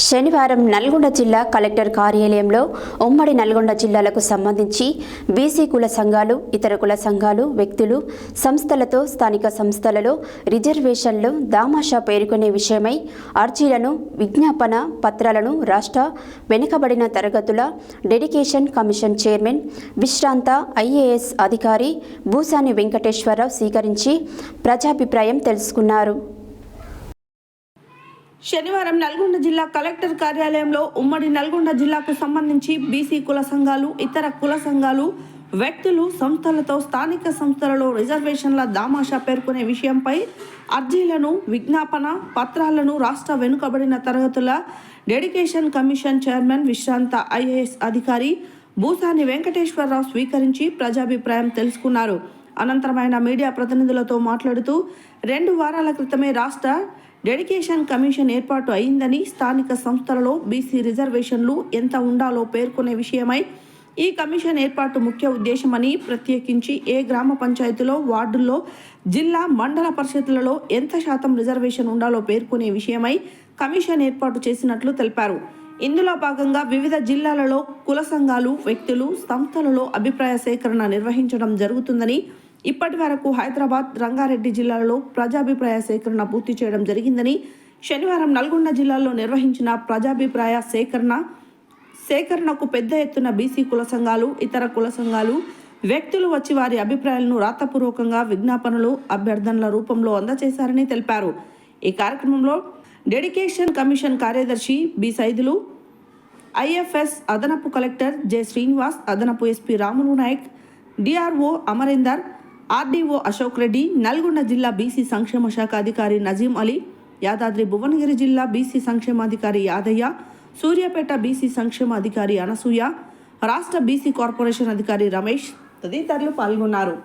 శనివారం నల్గొండ జిల్లా కలెక్టర్ కార్యాలయంలో ఉమ్మడి నల్గొండ జిల్లాలకు సంబంధించి బీసీ కుల సంఘాలు, ఇతర కుల సంఘాలు, వ్యక్తులు, సంస్థలతో స్థానిక సంస్థలలో రిజర్వేషన్లు దామాషా పేర్కొనే విషయమై అర్జీలను, విజ్ఞాపన పత్రాలను రాష్ట్ర వెనుకబడిన తరగతుల డెడికేషన్ కమిషన్ చైర్మన్ విశ్రాంత ఐఏఎస్ అధికారి భూసాని వెంకటేశ్వరరావు స్వీకరించి ప్రజాభిప్రాయం తెలుసుకున్నారు. శనివారం నల్గొండ జిల్లా కలెక్టర్ కార్యాలయంలో ఉమ్మడి నల్గొండ జిల్లాకు సంబంధించి బీసీ కుల సంఘాలు, ఇతర కుల సంఘాలు, వ్యక్తులు, సంస్థలతో స్థానిక సంస్థలలో రిజర్వేషన్ల దామాషా పేర్కొనే విషయంపై అర్జీలను, విజ్ఞాపన పత్రాలను రాష్ట్ర వెనుకబడిన తరగతుల డెడికేషన్ కమిషన్ చైర్మన్ విశ్రాంత ఐఏఎస్ అధికారి భూసాని వెంకటేశ్వరరావు స్వీకరించి ప్రజాభిప్రాయం తెలుసుకున్నారు. అనంతరం ఆయన మీడియా ప్రతినిధులతో మాట్లాడుతూ 2 వారాల క్రితమే రాష్ట్ర డెడికేషన్ కమిషన్ ఏర్పాటు అయిందని, స్థానిక సంస్థలలో బీసీ రిజర్వేషన్లు ఎంత ఉండాలో పేర్కొనే విషయమై ఈ కమిషన్ ఏర్పాటు ముఖ్య ఉద్దేశమని, ప్రత్యేకించి ఏ గ్రామ పంచాయతీలో, వార్డుల్లో, జిల్లా, మండల పరిషత్లలో ఎంత శాతం రిజర్వేషన్ ఉండాలో పేర్కొనే విషయమై కమిషన్ ఏర్పాటు చేసినట్లు తెలిపారు. ఇందులో భాగంగా వివిధ జిల్లాలలో కుల సంఘాలు, వ్యక్తులు, సంస్థలలో అభిప్రాయ సేకరణ నిర్వహించడం జరుగుతుందని, ఇప్పటి వరకు హైదరాబాద్, రంగారెడ్డి జిల్లాలలో ప్రజాభిప్రాయ సేకరణ పూర్తి చేయడం జరిగిందని, శనివారం నల్గొండ జిల్లాలో నిర్వహించిన ప్రజాభిప్రాయ సేకరణకు పెద్ద ఎత్తున బీసీ కుల సంఘాలు, ఇతర కుల సంఘాలు, వ్యక్తులు వచ్చి వారి అభిప్రాయాలను రాతపూర్వకంగా విజ్ఞాపనలు, అభ్యర్థనల రూపంలో అందజేశారని తెలిపారు. ఈ కార్యక్రమంలో డెడికేషన్ కమిషన్ కార్యదర్శి బి సైదులు, ఐఎఫ్ఎస్ అదనపు కలెక్టర్ జె శ్రీనివాస్, అదనపు SP Ramulu Nayak, DRO Amarender, RDO Ashok Reddy, Nalgonda జిల్లా బీసీ సంక్షేమ శాఖ అధికారి నజీం అలీ, యాదాద్రి భువనగిరి జిల్లా బీసీ సంక్షేమాధికారి యాదయ్య, సూర్యాపేట బీసీ సంక్షేమ అధికారి అనసూయ, రాష్ట్ర బీసీ కార్పొరేషన్ అధికారి రమేష్ తదితరులు పాల్గొన్నారు.